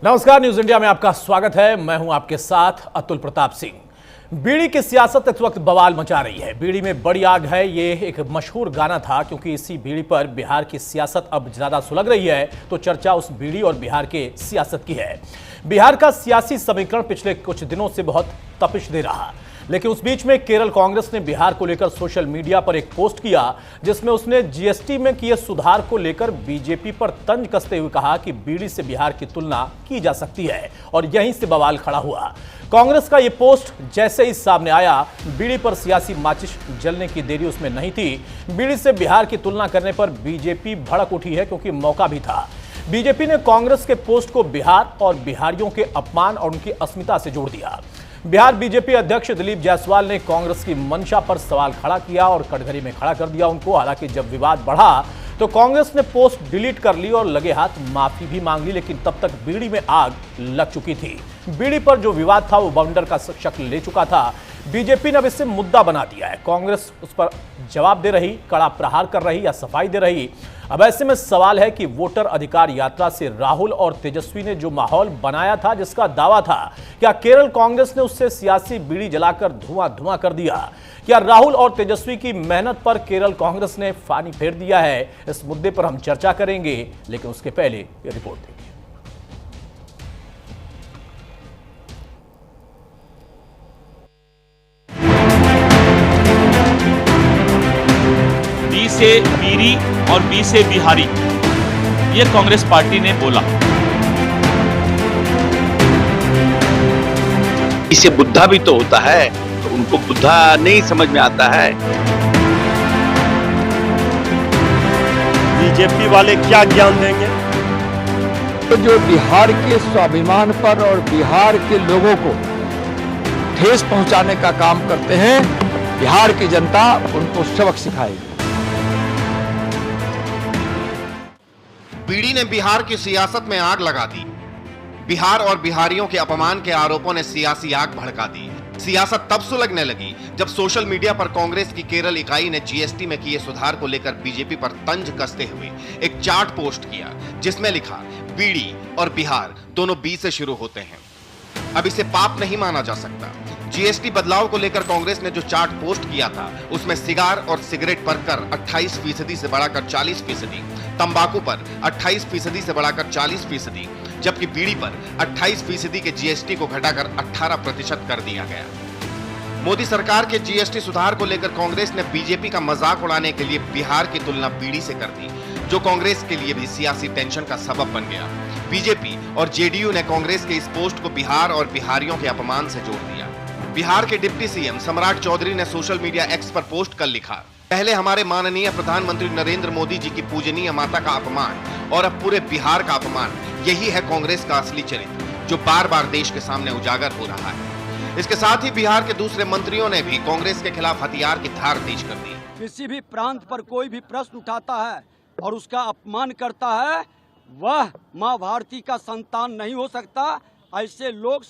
नमस्कार, news India में आपका स्वागत है। मैं हूं आपके साथ अतुल प्रताप सिंह। बीड़ी की सियासत इस वक्त बवाल मचा रही है। बीड़ी में बड़ी आग है, ये एक मशहूर गाना था, क्योंकि इसी बीड़ी पर बिहार की सियासत अब ज्यादा सुलग रही है, तो चर्चा उस बीड़ी और बिहार के सियासत की है। बिहार का सियासी समीकरण पिछले कुछ दिनों से बहुत तपिश दे रहा, लेकिन उस बीच में केरल कांग्रेस ने बिहार को लेकर सोशल मीडिया पर एक पोस्ट किया, जिसमें उसने जीएसटी में किए सुधार को लेकर बीजेपी पर तंज कसते हुए कहा कि बीड़ी से बिहार की तुलना की जा सकती है, और यहीं से बवाल खड़ा हुआ। कांग्रेस का यह पोस्ट जैसे ही सामने आया, बीड़ी पर सियासी माचिस जलने की देरी उसमें नहीं थी। बीड़ी से बिहार की तुलना करने पर बीजेपी भड़क उठी है, क्योंकि मौका भी था। बीजेपी ने कांग्रेस के पोस्ट को बिहार और बिहारियों के अपमान और उनकी अस्मिता से जोड़ दिया। बिहार बीजेपी अध्यक्ष दिलीप जायसवाल ने कांग्रेस की मंशा पर सवाल खड़ा किया और कटघरे में खड़ा कर दिया उनको। हालांकि जब विवाद बढ़ा तो कांग्रेस ने पोस्ट डिलीट कर ली और लगे हाथ माफी भी मांग ली, लेकिन तब तक बीड़ी में आग लग चुकी थी। बीड़ी पर जो विवाद था वो बवंडर का शक्ल ले चुका था। बीजेपी ने अब इससे मुद्दा बना दिया है। कांग्रेस उस पर जवाब दे रही, कड़ा प्रहार कर रही या सफाई दे रही। अब ऐसे में सवाल है कि वोटर अधिकार यात्रा से राहुल और तेजस्वी ने जो माहौल बनाया था, जिसका दावा था, क्या केरल कांग्रेस ने उससे सियासी बीड़ी जलाकर धुआं धुआं कर दिया? क्या राहुल और तेजस्वी की मेहनत पर केरल कांग्रेस ने पानी फेर दिया है? इस मुद्दे पर हम चर्चा करेंगे, लेकिन उसके पहले ये रिपोर्ट देखिए। बी से बीरी और बी से बिहारी, ये कांग्रेस पार्टी ने बोला। इसे बुद्धा भी तो होता है, तो उनको बुद्धा नहीं समझ में आता है। बीजेपी वाले क्या ज्ञान देंगे? तो जो बिहार के स्वाभिमान पर और बिहार के लोगों को ठेस पहुंचाने का काम करते हैं, बिहार की जनता उनको सबक सिखाएगी। बीड़ी ने बिहार की सियासत में आग लगा दी। बिहार और बिहारियों के अपमान के आरोपों ने सियासी आग भड़का दी। सियासत तब सुलगने लगी जब सोशल मीडिया पर कांग्रेस की केरल इकाई ने जीएसटी में किए सुधार को लेकर बीजेपी पर तंज कसते हुए एक चार्ट पोस्ट किया, जिसमें लिखा बीड़ी और बिहार दोनों बी से शुरू होते हैं। अब इसे पाप नहीं माना जा सकता। जीएसटी बदलाव को लेकर कांग्रेस ने जो चार्ट पोस्ट किया था, उसमें सिगार और सिगरेट पर कर 28% से बढ़ाकर 40%, तंबाकू पर 28% से बढ़ाकर 40%, जबकि बीड़ी पर 28% के जीएसटी को घटाकर 18% कर दिया गया। मोदी सरकार के जीएसटी सुधार को लेकर कांग्रेस ने बीजेपी का मजाक उड़ाने के लिए बिहार की तुलना बीड़ी से कर दी, जो कांग्रेस के लिए भी सियासी टेंशन का सबब बन गया। बीजेपी और जेडीयू ने कांग्रेस के इस पोस्ट को बिहार और बिहारियों के अपमान से जोड़ दिया। बिहार के डिप्टी सीएम सम्राट चौधरी ने सोशल मीडिया एक्स पर पोस्ट कर लिखा, पहले हमारे माननीय प्रधानमंत्री नरेंद्र मोदी जी की पूजनीय माता का अपमान और अब पूरे बिहार का अपमान, यही है कांग्रेस का असली चरित्र, जो बार बार देश के सामने उजागर हो रहा है। इसके साथ ही बिहार के दूसरे मंत्रियों ने भी कांग्रेस के खिलाफ हथियार की धार तेज कर दी। किसी भी प्रांत पर कोई भी प्रश्न उठाता है और उसका अपमान करता है, वह माँ भारती का संतान नहीं हो सकता। ऐसे लोग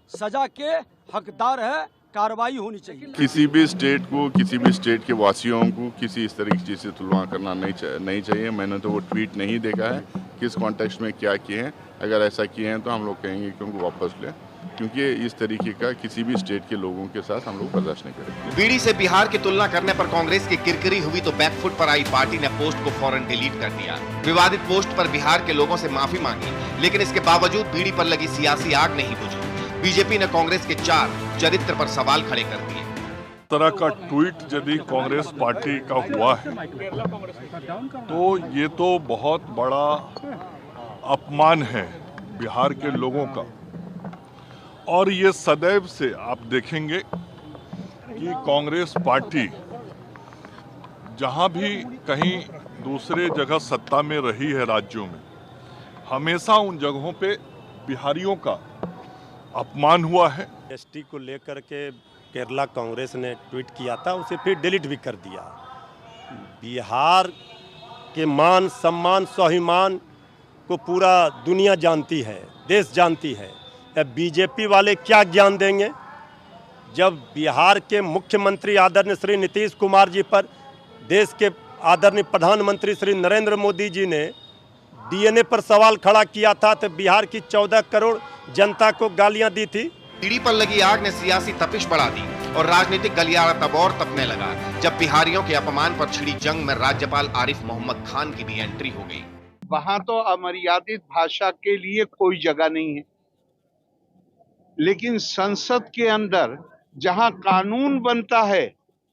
सजा के हकदार है, कार्रवाई होनी चाहिए। किसी भी स्टेट को, किसी भी स्टेट के वासियों को किसी इस तरह की चीज़ से तुलना करना नहीं चाहिए। मैंने तो वो ट्वीट नहीं देखा है किस कॉन्टेक्स्ट में क्या किए हैं। अगर ऐसा किए हैं तो हम लोग कहेंगे कि उनको वापस लें, क्योंकि इस तरीके का किसी भी स्टेट के लोगों के साथ हम लोग बर्दाश्त नहीं करेंगे। बीड़ी से बिहार की तुलना करने पर कांग्रेस की किरकिरी हुई तो बैकफुट पर आई पार्टी ने पोस्ट को फौरन डिलीट कर दिया। विवादित पोस्ट पर बिहार के लोगों से माफी मांगी, लेकिन इसके बावजूद बीड़ी पर लगी सियासी आग नहीं बुझी। बीजेपी ने कांग्रेस के 4 चरित्र पर सवाल खड़े कर दिए। तरह का ट्वीट यदि कांग्रेस पार्टी का हुआ है तो ये तो बहुत बड़ा अपमान है बिहार के लोगों का, और ये सदैव से आप देखेंगे कि कांग्रेस पार्टी जहां भी कहीं दूसरे जगह सत्ता में रही है राज्यों में, हमेशा उन जगहों पे बिहारियों का अपमान हुआ है। जीएसटी को लेकर के केरला कांग्रेस ने ट्वीट किया था, उसे फिर डिलीट भी कर दिया। बिहार के मान सम्मान स्वाभिमान को पूरा दुनिया जानती है, देश जानती है। बीजेपी वाले क्या ज्ञान देंगे? जब बिहार के मुख्यमंत्री आदरणीय श्री नीतीश कुमार जी पर देश के आदरणीय प्रधानमंत्री श्री नरेंद्र मोदी जी ने डीएनए पर सवाल खड़ा किया था तो बिहार की 14 करोड़ जनता को गालियां दी थी। बीड़ी पर लगी आग ने सियासी तपिश बढ़ा दी और राजनीतिक गलियारा तब और तपने लगा जब बिहारियों के अपमान पर छिड़ी जंग में राज्यपाल आरिफ मोहम्मद खान की भी एंट्री हो गई। वहां तो अमर्यादित भाषा के लिए कोई जगह नहीं है, लेकिन संसद के अंदर जहां कानून बनता है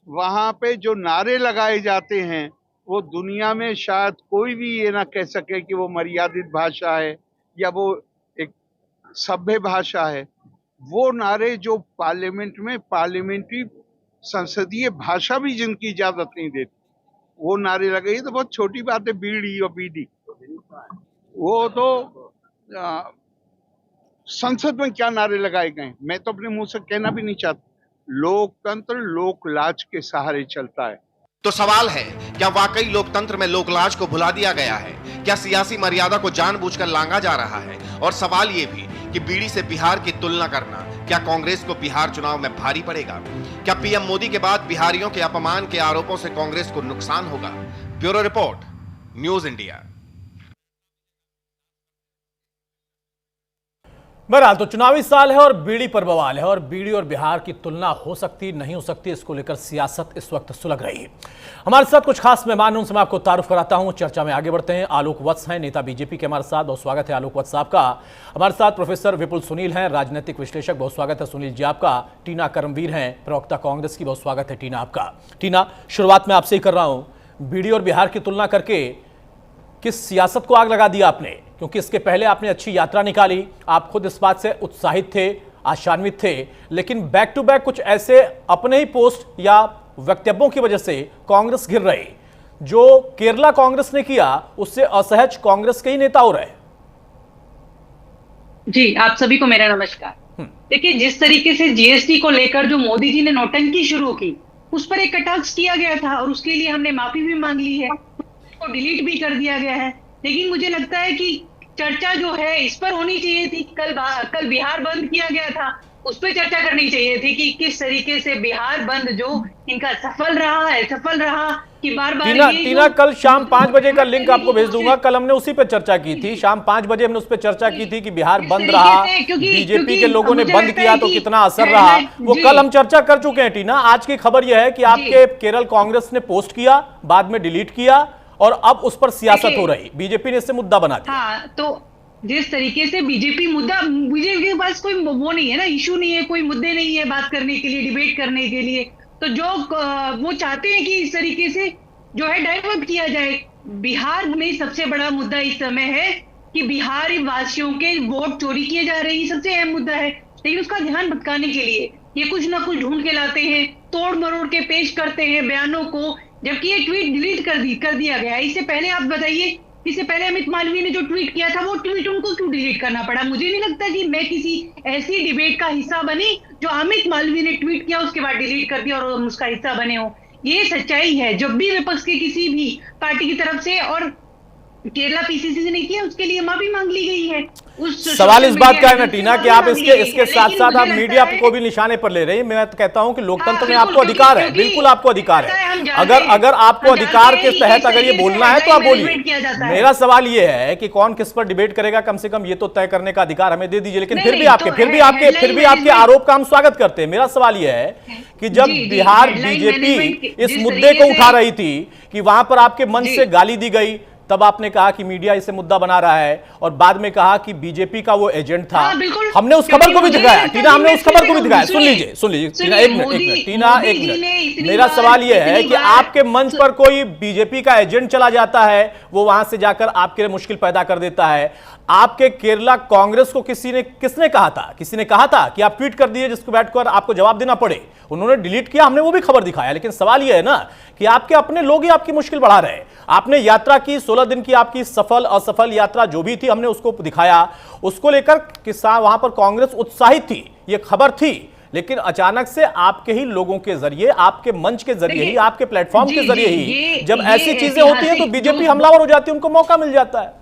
वहां पे जो नारे लगाए जाते हैं वो दुनिया में शायद कोई भी ये ना कह सके कि वो मर्यादित भाषा है या वो एक सभ्य भाषा है। वो नारे जो पार्लियामेंट में पार्लियामेंट्री संसदीय भाषा भी जिनकी इजाजत नहीं देती, वो नारे लगे तो बहुत छोटी बात है। बीड़ी और बीडी वो तो संसद में क्या नारे लगाए गए मैं तो अपने मुंह से कहना भी नहीं चाहता। लोकतंत्र लोकलाज के सहारे चलता है। तो सवाल है, क्या वाकई लोकतंत्र में लोकलाज को भुला दिया गया है? क्या सियासी मर्यादा को जानबूझकर लांघा जा रहा है? और सवाल ये भी कि बीड़ी से बिहार की तुलना करना क्या कांग्रेस को बिहार चुनाव में भारी पड़ेगा? क्या पीएम मोदी के बाद बिहारियों के अपमान के आरोपों से कांग्रेस को नुकसान होगा? Bureau report, news India. बहरहाल तो चुनावी साल है और बीड़ी पर बवाल है और बीड़ी और बिहार की तुलना हो सकती नहीं हो सकती, इसको लेकर सियासत इस वक्त सुलग रही है। हमारे साथ कुछ खास मेहमान हैं, उनसे मैं आपको तारुफ कराता हूं। चर्चा में आगे बढ़ते हैं। आलोक वत्स हैं, नेता बीजेपी के, हमारे साथ। बहुत स्वागत है आलोक वत्स साहब का। हमारे साथ प्रोफेसर विपुल सुनील हैं, राजनीतिक विश्लेषक। बहुत स्वागत है सुनील जी आपका। टीना करमवीर हैं, प्रवक्ता कांग्रेस की। बहुत स्वागत है टीना आपका। टीना, शुरुआत में आपसे ही कर रहा हूं, बीड़ी और बिहार की तुलना करके किस सियासत को आग लगा दिया आपने? क्योंकि इसके पहले आपने अच्छी यात्रा निकाली, आप खुद इस बात से उत्साहित थे, आशान्वित थे, लेकिन बैक टू बैक कुछ ऐसे अपने ही पोस्ट या वक्तव्यों की वजह से कांग्रेस गिर रही। जो केरला कांग्रेस ने किया उससे असहज कांग्रेस के ही नेता हो रहे। जी, आप सभी को मेरा नमस्कार। देखिए, जिस तरीके से जीएसटी को लेकर जो मोदी जी ने नौटंकी शुरू की, उस पर एक कटाक्ष किया गया था और उसके लिए हमने माफी भी मांग ली है, उसको डिलीट भी कर दिया गया है। लेकिन मुझे लगता है कि चर्चा जो है इस पर होनी चाहिए थी। कल बिहार बंद किया गया था, उस पर चर्चा करनी चाहिए थी कि किस तरीके से बिहार बंद जो इनका सफल रहा कि बार-बार टीना कल शाम 5 बजे का लिंक आपको भेज दूंगा। कल हमने उसी पे चर्चा की थी, शाम 5 बजे हमने उस पर चर्चा की थी कि बिहार बंद रहा, बीजेपी के लोगों ने बंद किया तो कितना असर रहा, वो कल हम चर्चा कर चुके हैं। टीना, आज की खबर यह है कि आपके केरल कांग्रेस ने पोस्ट किया, बाद में डिलीट किया और अब उस पर सियासत हो रही, बीजेपी ने इससे मुद्दा बना दिया। हाँ, तो जिस तरीके से बीजेपी के पास कोई वो नहीं है ना, इशू नहीं है, कोई मुद्दे नहीं है बात करने के लिए, डिबेट करने के लिए। तो जो वो चाहते हैं कि इस तरीके से जो है डाइवर्ट किया जाए। बिहार में सबसे बड़ा मुद्दा इस समय है कि बिहारी वासियों के वोट चोरी किए जा रहे हैं, सबसे अहम मुद्दा है। लेकिन उसका ध्यान भटकाने के लिए ये कुछ ना कुछ ढूंढ के लाते हैं, तोड़ मरोड़ के पेश करते हैं बयानों को, जबकि ये ट्वीट डिलीट कर दिया गया। इससे पहले आप बताइए, इससे पहले अमित मालवीय ने जो ट्वीट किया था, वो ट्वीट उनको क्यों डिलीट करना पड़ा? मुझे नहीं लगता कि मैं किसी ऐसी डिबेट का हिस्सा बनी जो अमित मालवीय ने ट्वीट किया उसके बाद डिलीट कर दिया और हम उसका हिस्सा बने हो। ये सच्चाई है। जब भी विपक्ष के किसी भी पार्टी की तरफ से, और केरला पीसीसी से नहीं किया, उसके लिए माफी मांग ली गई है। सवाल इस बात का है ना टीना कि आप इसके साथ साथ आप मीडिया को भी निशाने पर ले रहे हैं। मैं तो कहता हूं कि लोकतंत्र में आपको अधिकार है, बिल्कुल आपको अधिकार है। अगर आपको अधिकार के तहत अगर ये बोलना है तो आप बोलिए। मेरा सवाल ये है कि कौन किस पर डिबेट करेगा, कम से कम ये तो तय करने का अधिकार हमें दे दीजिए। लेकिन फिर भी आपके आरोप का हम स्वागत करते हैं। मेरा सवाल यह है कि जब बिहार बीजेपी इस मुद्दे को उठा रही थी कि वहां पर आपके मंच से गाली दी गई, तब आपने कहा कि मीडिया इसे मुद्दा बना रहा है और बाद में कहा कि बीजेपी का वो एजेंट था। हमने उस खबर को भी दिखाया टीना, हमने उस खबर को भी दिखाया। सुन लीजिए टीना, एक मिनट। मेरा सवाल यह है कि आपके मंच पर कोई बीजेपी का एजेंट चला जाता है, वो वहां से जाकर आपके लिए मुश्किल पैदा कर देता है। आपके केरला कांग्रेस को किसने कहा था? किसी ने कहा था कि आप ट्वीट कर दिए जिसको बैठकर आपको जवाब देना पड़े? उन्होंने डिलीट किया, हमने वो भी खबर दिखाया। लेकिन सवाल यह है ना कि आपके अपने लोग ही आपकी मुश्किल बढ़ा रहे। आपने यात्रा की, 16 दिन की आपकी सफल असफल यात्रा जो भी थी, हमने उसको दिखाया। उसको लेकर किसान वहां पर कांग्रेस उत्साहित थी, ये खबर थी। लेकिन अचानक से आपके ही लोगों के जरिए, आपके मंच के जरिए ही, आपके प्लेटफॉर्म के जरिए ही जब ऐसी चीजें होती हैं तो बीजेपी हमलावर हो जाती है, उनको मौका मिल जाता है।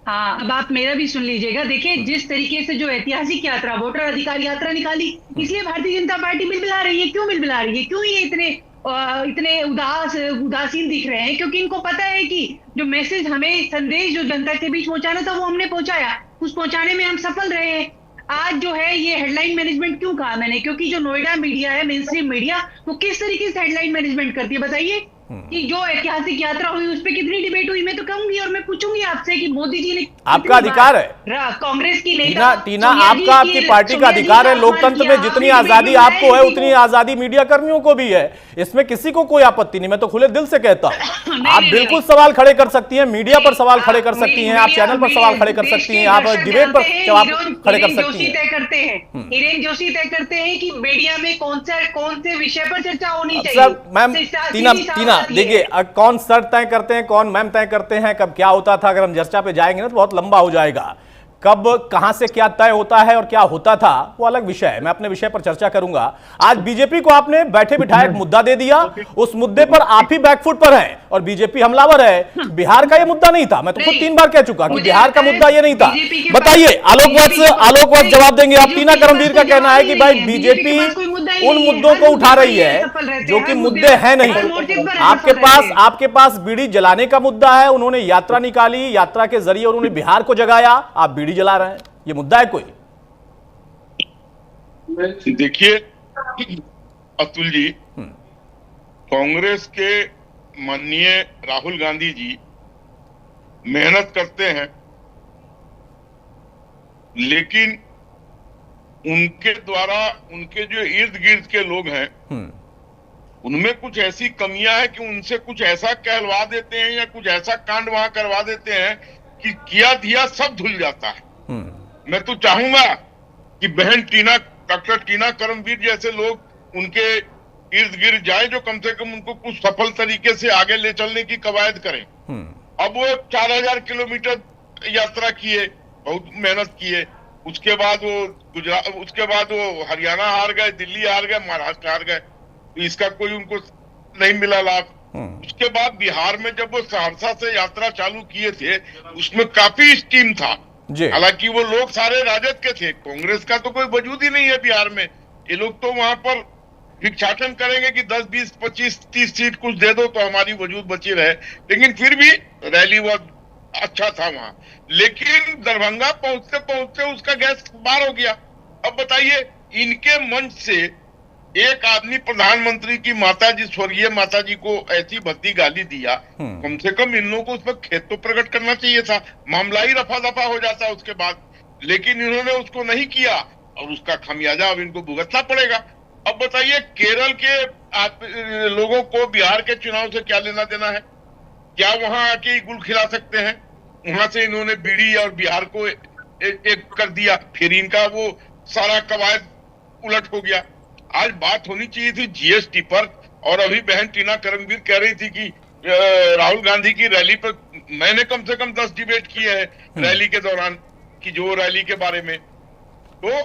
हाँ, अब आप मेरा भी सुन लीजिएगा। देखिए, जिस तरीके से जो ऐतिहासिक यात्रा, वोटर अधिकार यात्रा निकाली, इसलिए भारतीय जनता पार्टी मिलमिला रही है। क्यों मिलमिला रही है? क्यों ये इतने इतने उदासीन दिख रहे हैं, क्योंकि इनको पता है कि जो मैसेज हमें, संदेश जो जनता के बीच पहुंचाना था वो हमने पहुंचाया, उस पहुंचाने में हम सफल रहे हैं। आज जो है ये हेडलाइन मैनेजमेंट क्यों कहा मैंने, क्योंकि जो नोएडा मीडिया है, मेन स्ट्रीम मीडिया, वो किस तरीके से हेडलाइन मैनेजमेंट करती है बताइए। कि जो ऐतिहासिक यात्रा हुई उस पर कितनी डिबेट हुई, मैं तो कहूंगी और मैं पूछूंगी आपसे कि मोदी जी ने, आपका अधिकार है, कांग्रेस की नेता टीना आपका, आपकी पार्टी का अधिकार है। लोकतंत्र में जितनी आजादी आपको है उतनी आजादी मीडिया कर्मियों को भी है, इसमें किसी को कोई आपत्ति नहीं, मैं तो खुले दिल से कहता हूं। आप बिल्कुल सवाल खड़े कर सकती हैं, मीडिया पर सवाल खड़े कर सकती हैं, आप चैनल पर सवाल खड़े कर सकती हैं, आप डिबेट पर सवाल खड़े कर सकती हैं। तय करते हैं, हिरेन जोशी तय करते हैं कि मीडिया में कौन से विषय पर चर्चा होनी चाहिए। मैम टीना देखिए, कौन सर तय करते हैं, कौन मैम तय करते हैं, कब क्या होता था, अगर हम चर्चा पे जाएंगे ना तो बहुत लंबा हो जाएगा। कब कहां से क्या तय होता है और क्या होता था वो अलग विषय है, मैं अपने विषय पर चर्चा करूंगा। आज बीजेपी को आपने बैठे बिठाए एक मुद्दा दे दिया, उस मुद्दे पर आप ही बैकफुट पर हैं और बीजेपी हमलावर है। बिहार का ये मुद्दा नहीं था, मैं तो खुद 3 बार कह चुका कि बिहार का मुद्दा ये नहीं था। बताइए, आलोक वत्स जवाब देंगे आप। टीना करमवीर का कहना है कि भाई बीजेपी उन मुद्दों को उठा रही है जो कि मुद्दे हैं नहीं। आपके पास बीड़ी जलाने का मुद्दा है, उन्होंने यात्रा निकाली, यात्रा के जरिए उन्होंने बिहार को जगाया, आप बीड़ी जला रहे हैं, ये मुद्दा है कोई? देखिए अतुल जी, कांग्रेस के माननीय राहुल गांधी जी मेहनत करते हैं, लेकिन उनके द्वारा उनके जो इर्द गिर्द के लोग हैं उनमें कुछ ऐसी कमियां हैं कि उनसे कुछ ऐसा कहलवा देते हैं या कुछ ऐसा कांड वहां करवा देते हैं कि किया दिया सब धुल जाता है। मैं तो चाहूंगा कि बहन डॉक्टर टीना करमवीर जैसे लोग उनके इर्द गिर्द जाए, जो कम से कम उनको कुछ सफल तरीके से आगे ले चलने की कवायद करें। अब वो 4000 किलोमीटर यात्रा किए, बहुत मेहनत किए, उसके बाद वो हरियाणा हार गए, दिल्ली हार गए, महाराष्ट्र हार गए, तो इसका कोई उनको नहीं मिला लाभ। उसके बाद बिहार में जब वो सहरसा से यात्रा चालू किए थे उसमें काफी स्टीम था, हालांकि वो लोग सारे राजद के थे, कांग्रेस का तो कोई वजूद ही नहीं है बिहार में। ये लोग तो वहां पर भिक्षाटन करेंगे कि 10, 20, 25, 30 सीट कुछ दे दो तो हमारी वजूद बची रहे, लेकिन फिर भी रैली बहुत अच्छा था वहां। लेकिन दरभंगा पहुंचते पहुंचते उसका गैस बार हो गया। अब बताइए, इनके मंच से एक आदमी प्रधानमंत्री की माताजी, स्वर्गीय माताजी को ऐसी भद्दी गाली दिया, कम से कम इन लोगों को उस पर खेद तो प्रकट करना चाहिए था, मामला ही रफा दफा हो जाता उसके बाद, लेकिन इन्होंने उसको नहीं किया और उसका खामियाजा अब इनको भुगतना पड़ेगा। अब बताइए, केरल के लोगों को बिहार के चुनाव से क्या लेना देना है? क्या वहां आके गुल खिला सकते हैं? वहां से इन्होंने बीड़ी और बिहार को एक कर दिया, फिर इनका वो सारा कवायद उलट हो गया। आज बात होनी चाहिए थी जीएसटी पर, और अभी बहन टीना करमवीर कह रही थी कि राहुल गांधी की रैली पर मैंने कम से कम 10 डिबेट किए हैं रैली के दौरान, कि जो रैली के बारे में। तो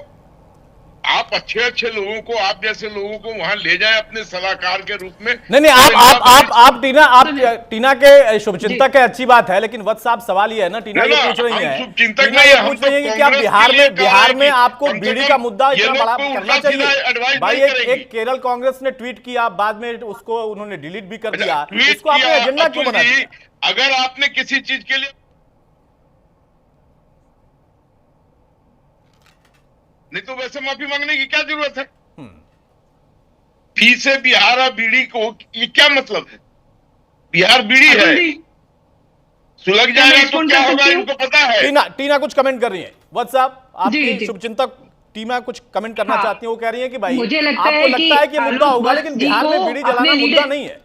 आप अच्छे लोगों को, आप जैसे लोगों को वहां ले जाएं अपने सलाहकार के रूप में। नहीं, आप टीना के शुभचिंतक है, अच्छी बात है, लेकिन वत्स साहब सवाल ये है ना, टीना ये पूछ रही है, टीना ये पूछ रही है कि क्या बिहार में आपको बीड़ी का मुद्दा इतना बड़ा करना चाहिए? भाई एक केरल कांग्रेस ने ट्वीट किया, बाद में उसको उन्होंने डिलीट भी कर दिया, इसको आपने एजेंडा क्यों बना दिया? अगर आपने किसी चीज के लिए नहीं तो वैसे माफी मांगने की क्या जरूरत है? फी से बिहार और बीड़ी को ये क्या मतलब है? बिहार बीड़ी है, सुलग जाएगा तो क्या होगा इनको पता है। टीना कुछ कमेंट कर रही है। वत्स साहब, आपकी शुभचिंतक टीना कुछ कमेंट करना चाहती है, वो कह रही है कि भाई आपको लगता है कि मुद्दा होगा, लेकिन बिहार में बीड़ी जलाना मुद्दा नहीं है।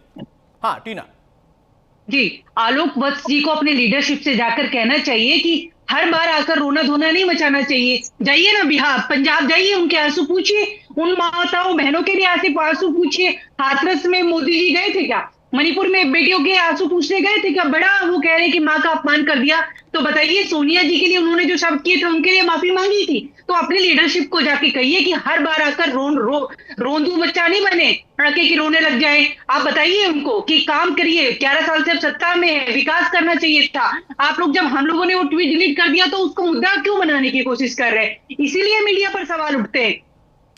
हाँ टीना जी, आलोक वत्स जी को अपने लीडरशिप से जाकर कहना चाहिए कि हर बार आकर रोना धोना नहीं मचाना चाहिए। जाइए ना बिहार, पंजाब जाइए, उनके आंसू पूछिए, उन माताओं बहनों के लिए आंसू पूछिए। हाथरस में मोदी जी गए थे क्या? मणिपुर में बेटियों के आंसू पूछने गए थे क्या? बड़ा वो कह रहे हैं कि माँ का अपमान कर दिया, तो बताइए सोनिया जी के लिए उन्होंने जो शब्द किए थे उनके लिए माफी मांगी थी। तो अपनी लीडरशिप को जाके कहिए कि हर बार आकर रोंदू बच्चा नहीं बने, लड़के की रोने लग जाए। आप बताइए उनको कि काम करिए, 11 साल से अब सत्ता में है, विकास करना चाहिए था। आप लोग जब हम लोगों ने वो ट्वीट डिलीट कर दिया तो उसको मुद्दा क्यों बनाने की कोशिश कर रहे हैं? इसीलिए मीडिया पर सवाल उठते हैं।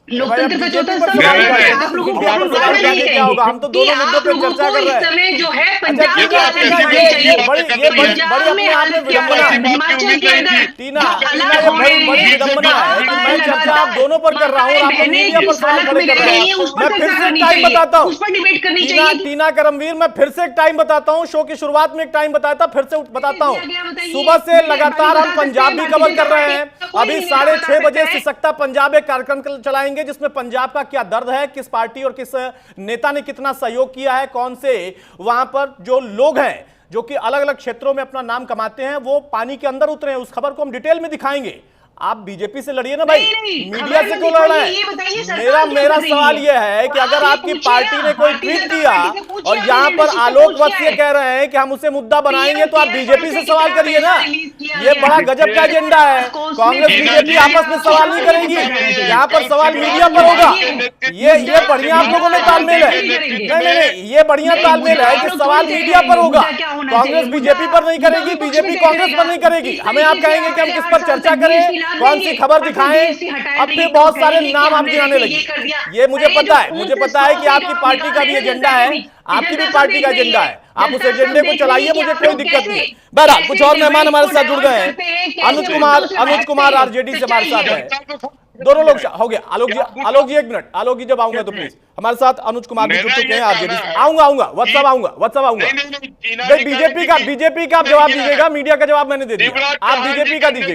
लोकतंत्र का चौथा स्तंभ नहीं, आप लोगों को आप पता नहीं है क्या होगा? हम तो दोनों मुद्दों पे चर्चा कर रहे हैं। इस समय जो है पंजाब में हालत ये दिखानी बड़ी चाहिए। अपने आप में विडंबना है। हिमाचल के अंदर टीना, ये बड़ी विडंबना है कि मैं चर्चा आप दोनों पर कर रहा हूँ और आप लोग मीडिया पर सवाल खड़े कर रहे हैं। मैं फिर से एक टाइम बताता हूँ, उस पर डिबेट करनी टीना, चाहिए। टीना करमवीर, मैं फिर से एक टाइम बताता हूँ। शो की शुरुआत में एक टाइम बताया था, फिर से बताता हूँ। सुबह से लगातार हम पंजाब भी कवर कर रहे हैं। अभी 6:30 बजे सिसकता पंजाब एक कार्यक्रम चलाएंगे जिसमें पंजाब का क्या दर्द है, किस पार्टी और किस नेता ने कितना सहयोग किया है, कौन से वहां पर जो लोग हैं जो कि अलग अलग क्षेत्रों में अपना नाम कमाते हैं वो पानी के अंदर उतरे हैं। उस खबर को हम डिटेल में दिखाएंगे। आप बीजेपी से लड़िए ना भाई, मीडिया से क्यों लड़ रहे हैं? मेरा सवाल यह है कि अगर आपकी पार्टी ने कोई ट्वीट किया और यहाँ पर आलोक वत्स ये कह रहे हैं कि हम उसे मुद्दा बनाएंगे तो आप बीजेपी से सवाल करिए ना। ये बड़ा गजब का एजेंडा है। कांग्रेस बीजेपी आपस में सवाल नहीं करेंगी, यहाँ पर सवाल मीडिया पर होगा। ये बढ़िया आप लोगों में तालमेल है। नहीं, ये बढ़िया तालमेल है कि सवाल मीडिया पर होगा। कांग्रेस बीजेपी पर नहीं करेगी, बीजेपी कांग्रेस पर नहीं करेगी। हमें आप कहेंगे कि हम किस पर चर्चा करें, कौन सी खबर दिखाएं, अब भी बहुत सारे नाम आप गिनाने लगे। ये मुझे पता है कि आपकी पार्टी का भी एजेंडा है, आपकी भी पार्टी का एजेंडा है। आप उस एजेंडे को चलाइए, मुझे कोई दिक्कत नहीं है। बहरहाल कुछ और मेहमान हमारे साथ जुड़ गए हैं। अनुज कुमार आरजेडी से हमारे साथ है। दोनों लोग हो गया। आलोक जी एक मिनट। आलोक जी जब आऊंगा तो प्लीज हमारे साथ अनुज कुमार भी जुड़ चुके हैं आरजेडी से। आऊंगा व्हाट्सएप आऊंगा। बीजेपी का आप जवाब दीजिएगा, मीडिया का जवाब मैंने दे दिया, आप बीजेपी का दीजिएगा।